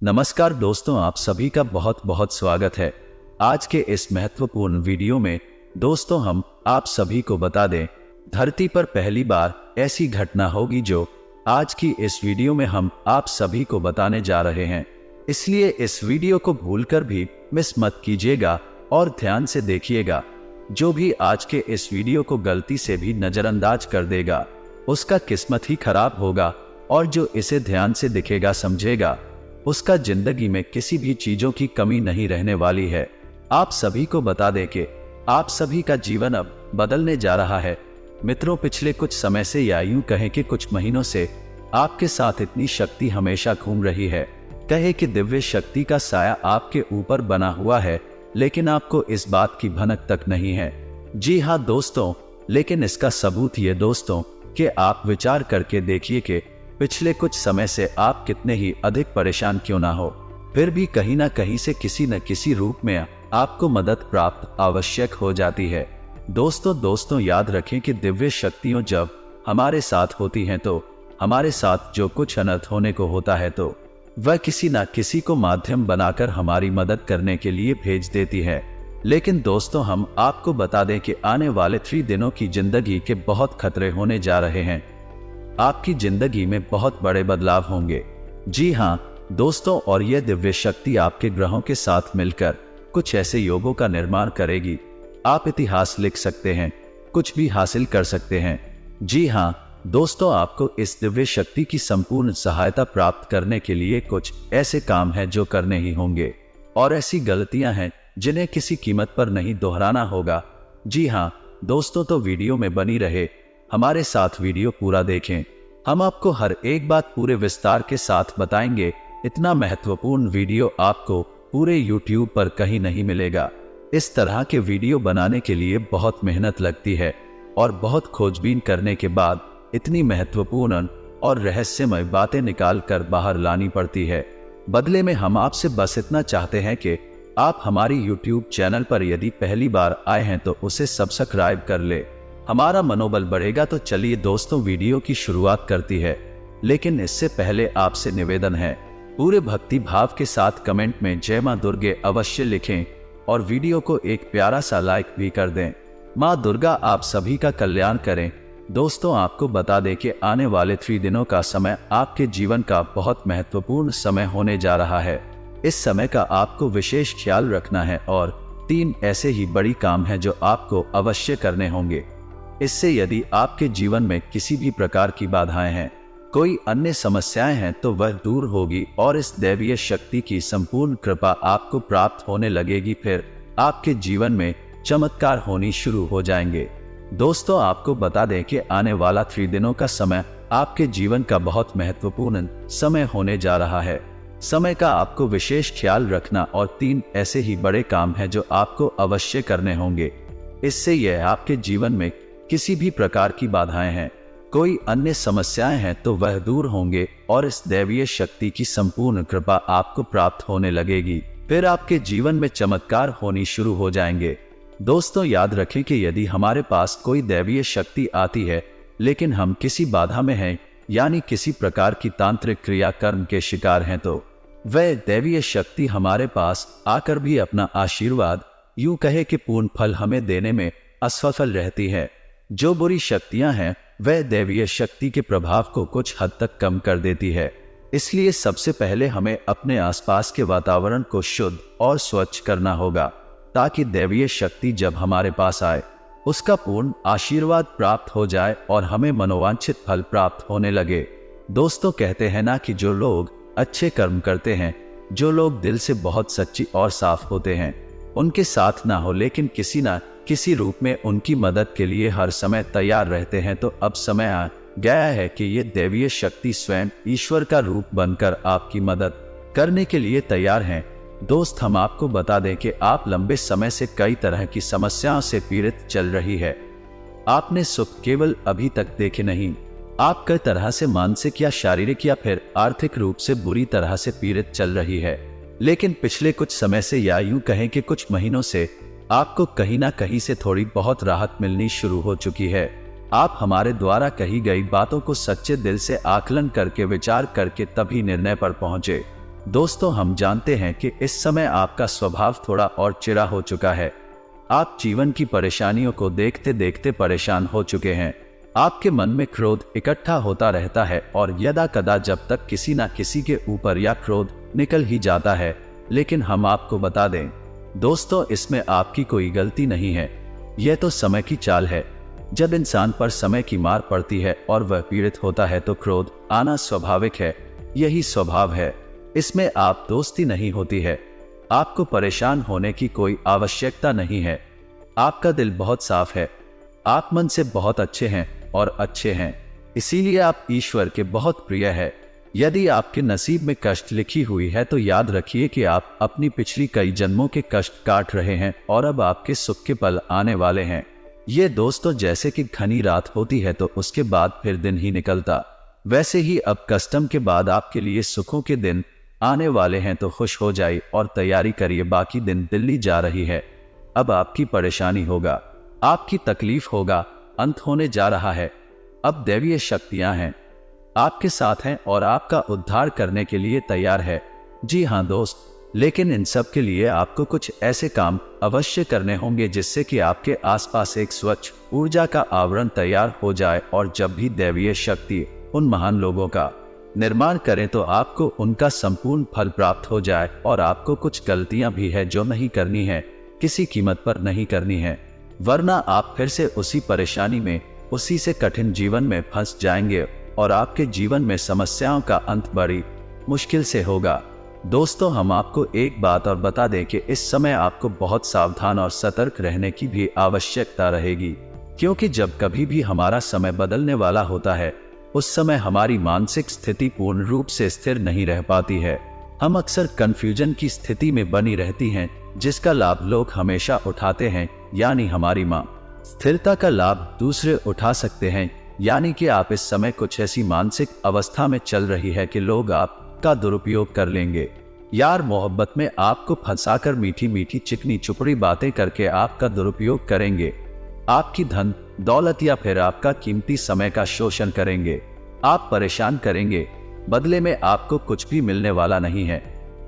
नमस्कार दोस्तों, आप सभी का बहुत बहुत स्वागत है। आज के इस महत्वपूर्ण वीडियो में दोस्तों हम आप सभी को बता दें, धरती पर पहली बार ऐसी घटना होगी जो आज की इस वीडियो में हम आप सभी को बताने जा रहे हैं। इसलिए इस वीडियो को भूलकर भी मिस मत कीजिएगा और ध्यान से देखिएगा। जो भी आज के इस वीडियो को गलती से भी नजरअंदाज कर देगा उसका किस्मत ही खराब होगा, और जो इसे ध्यान से दिखेगा समझेगा उसका जिंदगी में किसी भी चीजों की कमी नहीं रहने वाली है। आप सभी को बता दें कि आप सभी का जीवन अब बदलने जा रहा है। मित्रों, पिछले कुछ समय से या यूं कहें कि कुछ महीनों से आपके साथ इतनी शक्ति हमेशा घूम रही है। कहे कि दिव्य शक्ति का साया आपके ऊपर बना हुआ है, लेकिन आपको इस बात की भनक तक नहीं है। जी हाँ दोस्तों, लेकिन इसका सबूत ये दोस्तों कि आप विचार करके देखिए कि पिछले कुछ समय से आप कितने ही अधिक परेशान क्यों ना हो, फिर भी कहीं ना कहीं से किसी न किसी रूप में आपको मदद प्राप्त आवश्यक हो जाती है। दोस्तों याद रखें कि दिव्य शक्तियों जब हमारे साथ होती हैं तो हमारे साथ जो कुछ अनर्थ होने को होता है तो वह किसी न किसी को माध्यम बनाकर हमारी मदद करने के लिए भेज देती है। लेकिन दोस्तों हम आपको बता दें कि आने वाले 3 दिनों की जिंदगी के बहुत खतरे होने जा रहे हैं। आपकी जिंदगी में बहुत बड़े बदलाव होंगे। जी हाँ दोस्तों, और यह दिव्य शक्ति आपके ग्रहों के साथ मिलकर कुछ ऐसे योगों का निर्माण करेगी। आप इतिहास लिख सकते हैं, कुछ भी हासिल कर सकते हैं। जी हाँ दोस्तों, आपको इस दिव्य शक्ति की संपूर्ण सहायता प्राप्त करने के लिए कुछ ऐसे काम हैं जो करने ही होंगे, और ऐसी गलतियां हैं जिन्हें किसी कीमत पर नहीं दोहराना होगा। जी हाँ दोस्तों, तो वीडियो में बनी रहे, हमारे साथ वीडियो पूरा देखें। हम आपको हर एक बात पूरे विस्तार के साथ बताएंगे। इतना महत्वपूर्ण वीडियो आपको पूरे YouTube पर कहीं नहीं मिलेगा। इस तरह के वीडियो बनाने के लिए बहुत मेहनत लगती है और बहुत खोजबीन करने के बाद इतनी महत्वपूर्ण और रहस्यमय बातें निकाल कर बाहर लानी पड़ती है। बदले में हम आपसे बस इतना चाहते हैं कि आप हमारी YouTube चैनल पर यदि पहली बार आए हैं तो उसे सब्सक्राइब कर ले। हमारा मनोबल बढ़ेगा। तो चलिए दोस्तों, वीडियो की शुरुआत करती है। लेकिन इससे पहले आपसे निवेदन है, पूरे भक्ति भाव के साथ कमेंट में जय मां दुर्गे अवश्य लिखें और वीडियो को एक प्यारा सा लाइक भी कर दें। मां दुर्गा आप सभी का कल्याण करें। दोस्तों आपको बता दें कि आने वाले 3 दिनों का समय आपके जीवन का बहुत महत्वपूर्ण समय होने जा रहा है। इस समय का आपको विशेष ख्याल रखना है और 3 ऐसे ही बड़ी काम हैं जो आपको अवश्य करने होंगे। इससे यदि आपके जीवन में किसी भी प्रकार की बाधाएं हैं, कोई अन्य समस्याएं हैं तो वह दूर होगी और इस दैवीय शक्ति की संपूर्ण कृपा आपको प्राप्त होने लगेगी। फिर आपके जीवन में चमत्कार होनी शुरू हो जाएंगे। दोस्तों आपको बता दें कि आने वाला 3 दिनों का समय आपके जीवन का बहुत महत्वपूर्ण समय होने जा रहा है। समय का आपको विशेष ख्याल रखना और 3 ऐसे ही बड़े काम हैं जो आपको अवश्य करने होंगे। इससे यह आपके जीवन में किसी भी प्रकार की बाधाएं हैं, कोई अन्य समस्याएं हैं तो वह दूर होंगे और इस दैवीय शक्ति की संपूर्ण कृपा आपको प्राप्त होने लगेगी। फिर आपके जीवन में चमत्कार होनी शुरू हो जाएंगे। दोस्तों याद रखें कि यदि हमारे पास कोई दैवीय शक्ति आती है लेकिन हम किसी बाधा में हैं, यानी किसी प्रकार की तांत्रिक क्रियाकर्म के शिकार हैं, तो वह दैवीय शक्ति हमारे पास आकर भी अपना आशीर्वाद यूं कहे कि पूर्ण फल हमें देने में असफल रहती है। जो बुरी शक्तियां हैं वह दैवीय शक्ति के प्रभाव को कुछ हद तक कम कर देती है। इसलिए सबसे पहले हमें अपने आसपास के वातावरण को शुद्ध और स्वच्छ करना होगा, ताकि दैवीय शक्ति जब हमारे पास आए उसका पूर्ण आशीर्वाद प्राप्त हो जाए और हमें मनोवांछित फल प्राप्त होने लगे। दोस्तों कहते हैं ना कि जो लोग अच्छे कर्म करते हैं, जो लोग दिल से बहुत सच्ची और साफ होते हैं, उनके साथ ना हो लेकिन किसी ना किसी रूप में उनकी मदद के लिए हर समय तैयार रहते हैं। तो अब समय आ गया है कि ये दैवीय शक्ति स्वयं ईश्वर का रूप बनकर आपकी मदद करने के लिए तैयार हैं। दोस्त हम आपको बता दें कि आप लंबे समय से कई तरह की समस्याओं से पीड़ित चल रही है। आपने सुख केवल अभी तक देखे नहीं, आप कई तरह से मानसिक या शारीरिक या फिर आर्थिक रूप से बुरी तरह से पीड़ित चल रही है। लेकिन पिछले कुछ समय से या यूं कहें कि कुछ महीनों से आपको कहीं ना कहीं से थोड़ी बहुत राहत मिलनी शुरू हो चुकी है। आप हमारे द्वारा कही गई बातों को सच्चे दिल से आकलन करके विचार करके तभी निर्णय पर पहुंचे। दोस्तों, हम जानते हैं कि इस समय आपका स्वभाव थोड़ा और चिढ़ा हो चुका है। आप जीवन की परेशानियों को देखते देखते परेशान हो चुके हैं। आपके मन में क्रोध इकट्ठा होता रहता है और यदा कदा जब तक किसी न किसी के ऊपर या क्रोध निकल ही जाता है। लेकिन हम आपको बता दें दोस्तों, इसमें आपकी कोई गलती नहीं है। यह तो समय की चाल है। जब इंसान पर समय की मार पड़ती है और वह पीड़ित होता है तो क्रोध आना स्वाभाविक है। यही स्वभाव है। इसमें आप दोस्ती नहीं होती है। आपको परेशान होने की कोई आवश्यकता नहीं है। आपका दिल बहुत साफ है। आप मन से बहुत अच्छे हैं और अच्छे हैं, इसीलिए आप ईश्वर के बहुत प्रिय है। यदि आपके नसीब में कष्ट लिखी हुई है तो याद रखिए कि आप अपनी पिछली कई जन्मों के कष्ट काट रहे हैं और अब आपके सुख के पल आने वाले हैं। ये दोस्तों जैसे कि घनी रात होती है तो उसके बाद फिर दिन ही निकलता, वैसे ही अब कष्टम के बाद आपके लिए सुखों के दिन आने वाले हैं। तो खुश हो जाइए और तैयारी करिए, बाकी दिन दिल्ली जा रही है। अब आपकी परेशानी होगा, आपकी तकलीफ होगा, अंत होने जा रहा है। अब दैवीय शक्तियां हैं, आपके साथ हैं और आपका उद्धार करने के लिए तैयार है। जी हाँ दोस्त, लेकिन इन सब के लिए आपको कुछ ऐसे काम अवश्य करने होंगे जिससे कि आपके आसपास एक स्वच्छ ऊर्जा का आवरण तैयार हो जाए। और जब भी दैवीय शक्ति उन महान लोगों का निर्माण करें तो आपको उनका संपूर्ण फल प्राप्त हो जाए। और आपको कुछ गलतियां भी है जो नहीं करनी है, किसी कीमत पर नहीं करनी है, वरना आप फिर से उसी परेशानी में, उसी से कठिन जीवन में फंस जाएंगे और आपके जीवन में समस्याओं का अंत बड़ी मुश्किल से होगा। दोस्तों, हम आपको एक बात और बता दें कि इस समय आपको बहुत सावधान और सतर्क रहने की भी आवश्यकता रहेगी, क्योंकि जब कभी भी हमारा समय बदलने वाला होता है उस समय हमारी मानसिक स्थिति पूर्ण रूप से स्थिर नहीं रह पाती है। हम अक्सर कंफ्यूजन की स्थिति में बनी रहती हैं, जिसका लाभ लोग हमेशा उठाते हैं, यानी हमारी मां स्थिरता का लाभ दूसरे उठा सकते हैं। यानी कि आप इस समय कुछ ऐसी मानसिक अवस्था में चल रही है कि लोग आपका दुरुपयोग कर लेंगे। यार मोहब्बत में आपको फंसाकर मीठी मीठी चिकनी चुपड़ी बातें करके आपका दुरुपयोग करेंगे, आपकी धन दौलत या फिर आपका कीमती समय का शोषण करेंगे, आप परेशान करेंगे। बदले में आपको कुछ भी मिलने वाला नहीं है।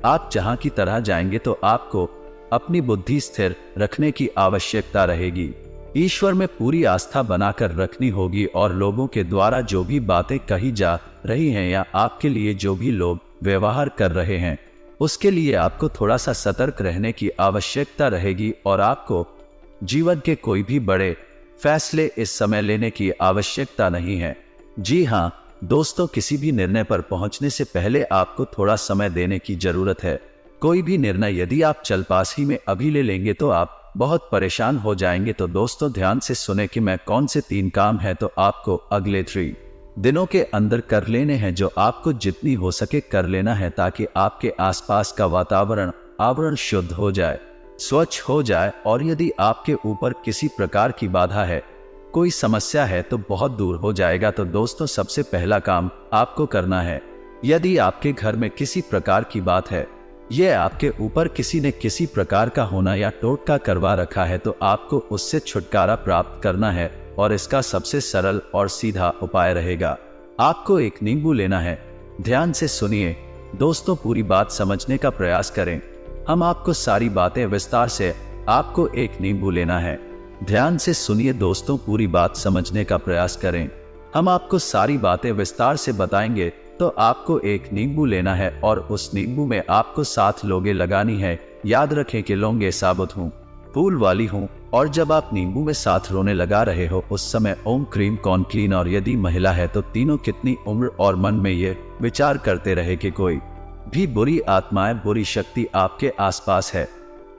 आप जहां की तरह जाएंगे तो आपको अपनी बुद्धि स्थिर रखने की आवश्यकता रहेगी। ईश्वर में पूरी आस्था बनाकर रखनी होगी और लोगों के द्वारा जो भी बातें कही जा रही हैं या आपके लिए जो भी लोग व्यवहार कर रहे हैं उसके लिए आपको थोड़ा सा सतर्क रहने की आवश्यकता रहेगी। और आपको जीवन के कोई भी बड़े फैसले इस समय लेने की आवश्यकता नहीं है। जी हाँ दोस्तों, किसी भी निर्णय पर पहुंचने से पहले आपको थोड़ा समय देने की जरूरत है। कोई भी निर्णय यदि आप चलपास ही में अभी ले लेंगे तो आप बहुत परेशान हो जाएंगे। तो दोस्तों ध्यान से सुने कि मैं कौन से 3 काम है तो आपको अगले 3 दिनों के अंदर कर लेने हैं, जो आपको जितनी हो सके कर लेना है, ताकि आपके आसपास का वातावरण आवरण शुद्ध हो जाए, स्वच्छ हो जाए। और यदि आपके ऊपर किसी प्रकार की बाधा है, कोई समस्या है तो बहुत दूर हो जाएगा। तो दोस्तों सबसे पहला काम आपको करना है, यदि आपके घर में किसी प्रकार की बात है, यह आपके ऊपर किसी ने किसी प्रकार का होना या टोटका करवा रखा है, तो आपको उससे छुटकारा प्राप्त करना है। और इसका सबसे सरल और सीधा उपाय रहेगा, आपको एक नींबू लेना है। ध्यान से सुनिए दोस्तों, पूरी बात समझने का प्रयास करें। हम आपको सारी बातें विस्तार से, आपको एक नींबू लेना है। ध्यान से सुनिए दोस्तों, पूरी बात समझने का प्रयास करें। हम आपको सारी बातें विस्तार से बताएंगे। तो आपको एक नींबू लेना है और उस नींबू में आपको 7 लौंगे लगानी है। याद रखें कि लौंगे साबुत हूँ, फूल वाली हूँ। और जब आप नींबू में 7 रोने लगा रहे हो उस समय ओम क्रीम कौन क्लीन, और यदि महिला है तो तीनों कितनी उम्र, और मन में ये विचार करते रहे कि कोई भी बुरी आत्माएं, बुरी शक्ति आपके आसपास है,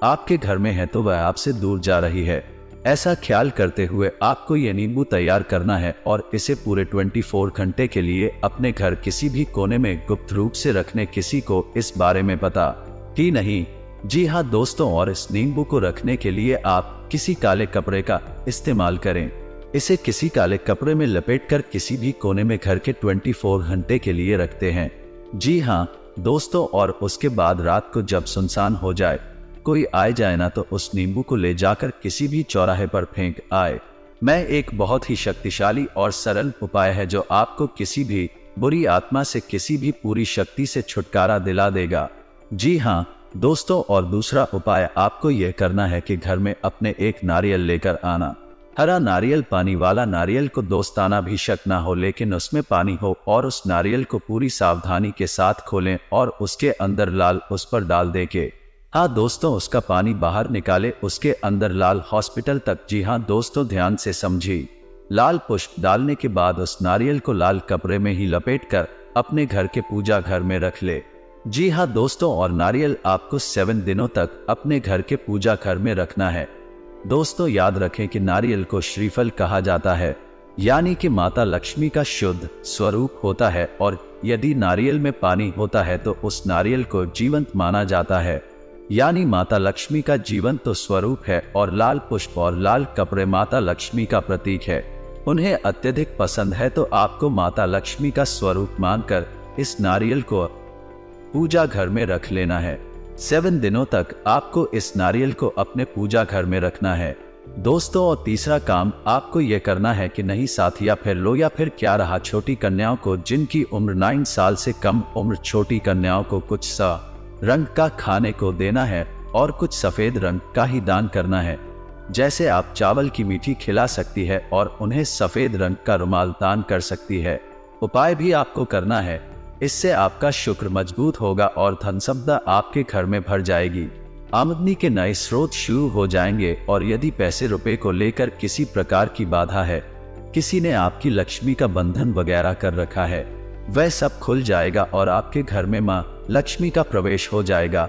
आपके घर में है तो वह आपसे दूर जा रही है। ऐसा ख्याल करते हुए आपको ये नींबू तैयार करना है और इसे पूरे 24 घंटे के लिए अपने घर किसी भी कोने में गुप्त रूप से रखने। किसी को इस बारे में पता ही नहीं। जी हाँ दोस्तों, और इस नींबू को रखने के लिए आप किसी काले कपड़े का इस्तेमाल करें। इसे किसी काले कपड़े में लपेटकर किसी भी कोने में घर के 24 घंटे के लिए रखते हैं। जी हाँ दोस्तों, और उसके बाद रात को जब सुनसान हो जाए, कोई आए जाए ना, तो उस नींबू को ले जाकर किसी भी चौराहे पर फेंक आए। मैं एक बहुत ही शक्तिशाली और सरल उपाय है जो आपको किसी भी बुरी आत्मा से किसी भी पूरी शक्ति से छुटकारा दिला देगा। जी हाँ दोस्तों, और दूसरा उपाय आपको यह करना है कि घर में अपने एक नारियल लेकर आना। हरा नारियल, पानी वाला नारियल को दोस्ताना भी शक ना हो, लेकिन उसमें पानी हो, और उस नारियल को पूरी सावधानी के साथ खोलें और उसके अंदर लाल उस पर डाल दे के, हाँ दोस्तों, उसका पानी बाहर निकाले, उसके अंदर लाल हॉस्पिटल तक। जी हाँ दोस्तों, ध्यान से समझिए। लाल पुष्प डालने के बाद उस नारियल को लाल कपड़े में ही लपेटकर अपने घर के पूजा घर में रख ले। जी हाँ दोस्तों, और नारियल आपको 7 दिनों तक अपने घर के पूजा घर में रखना है। दोस्तों याद रखें कि नारियल को श्रीफल कहा जाता है, यानी कि माता लक्ष्मी का शुद्ध स्वरूप होता है, और यदि नारियल में पानी होता है तो उस नारियल को जीवंत माना जाता है, यानी माता लक्ष्मी का जीवंत तो स्वरूप है। और लाल पुष्प और लाल कपड़े माता लक्ष्मी का प्रतीक है, उन्हें अत्यधिक पसंद है, तो आपको माता लक्ष्मी का स्वरूप मानकर इस नारियल को पूजा घर में रख लेना है। 7 दिनों तक आपको इस नारियल को अपने पूजा घर में रखना है दोस्तों। और तीसरा काम आपको यह करना है कि नहीं साथ या फिर लो या फिर क्या रहा, छोटी कन्याओं को जिनकी उम्र 9 साल से कम उम्र, छोटी कन्याओं को कुछ सा रंग का खाने को देना है और कुछ सफेद रंग का ही दान करना है। जैसे आप चावल की मीठी खिला सकती है और उन्हें सफेद रंग का रुमाल दान कर सकती है। उपाय भी आपको करना है, इससे आपका शुक्र मजबूत होगा और धन संपदा आपके घर में भर जाएगी। आमदनी के नए स्रोत शुरू हो जाएंगे, और यदि पैसे रुपए को लेकर किसी प्रकार की बाधा है, किसी ने आपकी लक्ष्मी का बंधन वगैरह कर रखा है, वह सब खुल जाएगा और आपके घर में माँ लक्ष्मी का प्रवेश हो जाएगा।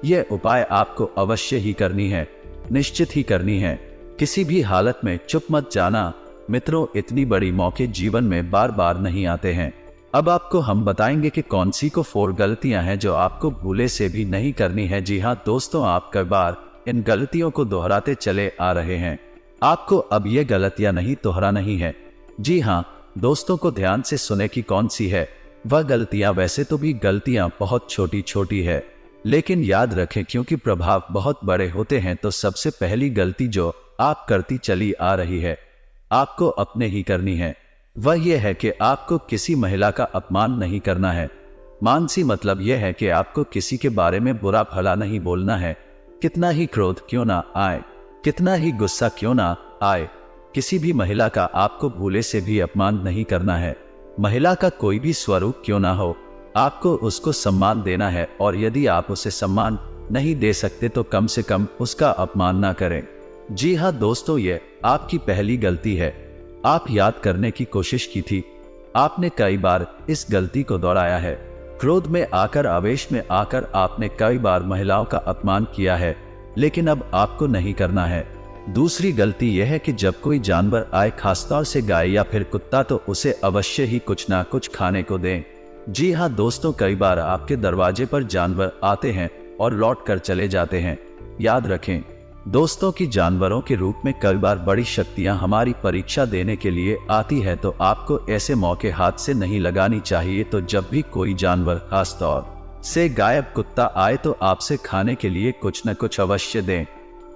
यह उपाय आपको अवश्य ही करनी है, निश्चित ही करनी है। किसी भी हालत में चुप मत जाना मित्रों, इतनी बड़ी मौके जीवन में बार बार नहीं आते हैं। अब आपको हम बताएंगे कि कौन सी को 4 गलतियां हैं जो आपको भूले से भी नहीं करनी है। जी हाँ दोस्तों, आप कई बार इन गलतियों को दोहराते चले आ रहे हैं, आपको अब ये गलतियां नहीं दोहराना नहीं है। जी हाँ दोस्तों को ध्यान से सुने कि कौन सी है वह गलतियां। वैसे तो भी गलतियां बहुत छोटी छोटी है, लेकिन याद रखें क्योंकि प्रभाव बहुत बड़े होते हैं, तो सबसे पहली गलती जो आप करती चली आ रही है, आपको अपने ही करनी है। वह यह है कि आपको किसी महिला का अपमान नहीं करना है। मानसी मतलब यह है कि आपको किसी के बारे में बुरा भला नहीं बोलना है, कितना ही क्रोध क्यों ना आए, कितना ही गुस्सा क्यों ना आए। किसी भी महिला का आपको भूले से भी अपमान नहीं करना है। महिला का कोई भी स्वरूप क्यों ना हो, आपको उसको सम्मान देना है, और यदि आप उसे सम्मान नहीं दे सकते तो कम से कम उसका अपमान ना करें। जी हाँ दोस्तों, ये आपकी पहली गलती है। आप याद करने की कोशिश की थी, आपने कई बार इस गलती को दोहराया है। क्रोध में आकर, आवेश में आकर आपने कई बार महिलाओं का अपमान किया है, लेकिन अब आपको नहीं करना है। दूसरी गलती यह है कि जब कोई जानवर आए, खासतौर से गाय या फिर कुत्ता, तो उसे अवश्य ही कुछ ना कुछ खाने को दें। जी हाँ दोस्तों, कई बार आपके दरवाजे पर जानवर आते हैं और लौट कर चले जाते हैं। याद रखें दोस्तों कि जानवरों के रूप में कई बार बड़ी शक्तियां हमारी परीक्षा देने के लिए आती है, तो आपको ऐसे मौके हाथ से नहीं लगानी चाहिए। तो जब भी कोई जानवर, खासतौर से गायब कुत्ता आए, तो आपसे खाने के लिए कुछ न कुछ अवश्य दें।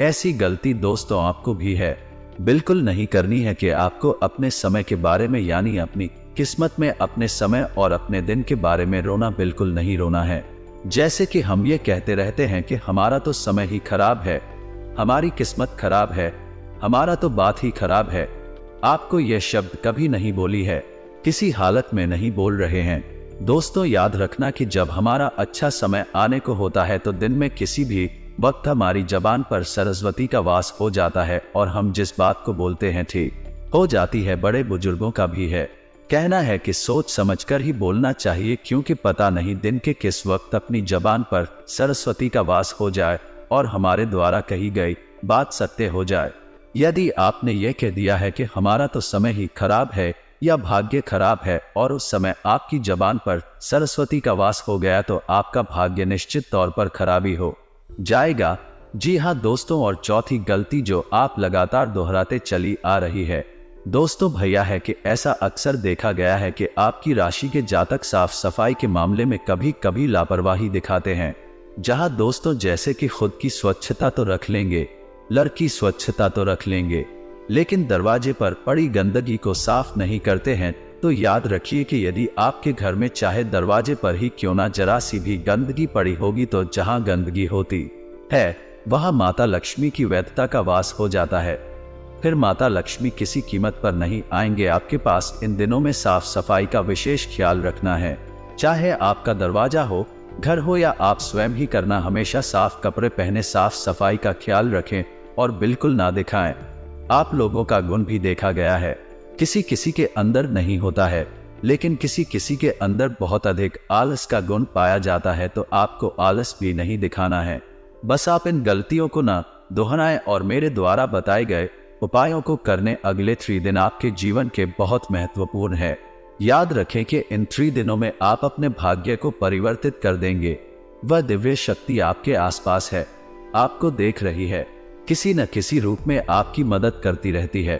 ऐसी गलती दोस्तों आपको भी है, बिल्कुल नहीं करनी है कि आपको अपने समय के बारे में, यानी अपनी किस्मत में, अपने समय और अपने दिन के बारे में रोना बिल्कुल नहीं रोना है। जैसे कि हम ये कहते रहते हैं कि हमारा तो समय ही खराब है, हमारी किस्मत खराब है, हमारा तो बात ही खराब है। आपको यह शब्द कभी नहीं बोली है, किसी हालत में नहीं बोल रहे हैं। दोस्तों याद रखना कि जब हमारा अच्छा समय आने को होता है, तो दिन में किसी भी वक्त हमारी जबान पर सरस्वती का वास हो जाता है, और हम जिस बात को बोलते हैं ठीक हो जाती है। बड़े बुजुर्गों का भी है कहना है कि सोच समझकर ही बोलना चाहिए, क्योंकि पता नहीं दिन के किस वक्त अपनी जबान पर सरस्वती का वास हो जाए और हमारे द्वारा कही गई बात सत्य हो जाए। यदि आपने ये कह दिया है कि हमारा तो समय ही खराब है या भाग्य खराब है, और उस समय आपकी जबान पर सरस्वती का वास हो गया, तो आपका भाग्य निश्चित तौर पर खराबी हो जाएगा। जी हाँ दोस्तों, और चौथी गलती जो आप लगातार दोहराते चली आ रही है दोस्तों भैया है कि ऐसा अक्सर देखा गया है कि आपकी राशि के जातक साफ सफाई के मामले में कभी कभी लापरवाही दिखाते हैं। जहां दोस्तों जैसे कि खुद की स्वच्छता तो रख लेंगे, लड़की स्वच्छता तो रख लेंगे, लेकिन दरवाजे पर पड़ी गंदगी को साफ नहीं करते हैं, तो याद रखिए कि यदि आपके घर में चाहे दरवाजे पर ही क्यों ना जरा सी भी गंदगी पड़ी होगी, तो जहां गंदगी होती है वहां माता लक्ष्मी की वैधता का वास हो जाता है। फिर माता लक्ष्मी किसी कीमत पर नहीं आएंगे आपके पास। इन दिनों में साफ सफाई का विशेष ख्याल रखना है। चाहे आपका दरवाजा हो, घर हो या आप स्वयं ही करना, हमेशा साफ कपड़े पहने, साफ सफाई का ख्याल रखें और बिल्कुल ना दिखाएं। आप लोगों का गुण भी देखा गया है, किसी किसी के अंदर नहीं होता है, लेकिन किसी किसी के अंदर बहुत अधिक आलस का गुण पाया जाता है। तो आपको आलस भी नहीं दिखाना है। बस आप इन गलतियों को ना दोहराएं और मेरे द्वारा बताए गए उपायों को करने। अगले 3 दिन आपके जीवन के बहुत महत्वपूर्ण है। याद रखें कि इन 3 दिनों में आप अपने भाग्य को परिवर्तित कर देंगे। वह दिव्य शक्ति आपके आसपास है, आपको देख रही है, किसी न किसी रूप में आपकी मदद करती रहती है।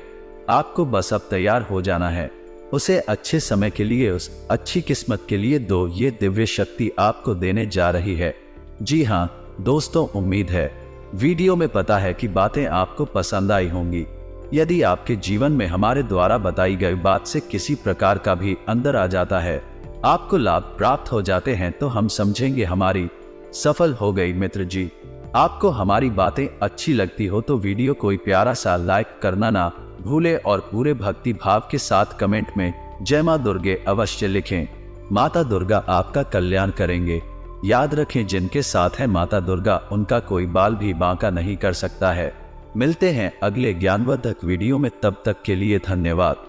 आपको बस अब तैयार हो जाना है। उसे अच्छे समय के लिए, उस अच्छी किस्मत के लिए दो। ये दिव्य शक्ति आपको देने जा रही है। जी हाँ दोस्तों, उम्मीद है वीडियो में पता है कि बातें आपको पसंद आई होंगी। यदि आपके जीवन में हमारे द्वारा बताई गई बात से किसी प्रकार का भी अंदर आ जाता है, आपको लाभ प्राप्त हो जाते हैं, तो हम समझेंगे हमारी सफल हो गई। मित्र जी, आपको हमारी बातें अच्छी लगती हो तो वीडियो को प्यारा सा लाइक करना ना भूले और पूरे भक्ति भाव के साथ कमेंट में जय मां दुर्गे अवश्य लिखें। माता दुर्गा आपका कल्याण करेंगे। याद रखें, जिनके साथ है माता दुर्गा, उनका कोई बाल भी बांका नहीं कर सकता है। मिलते हैं अगले ज्ञानवर्धक वीडियो में, तब तक के लिए धन्यवाद।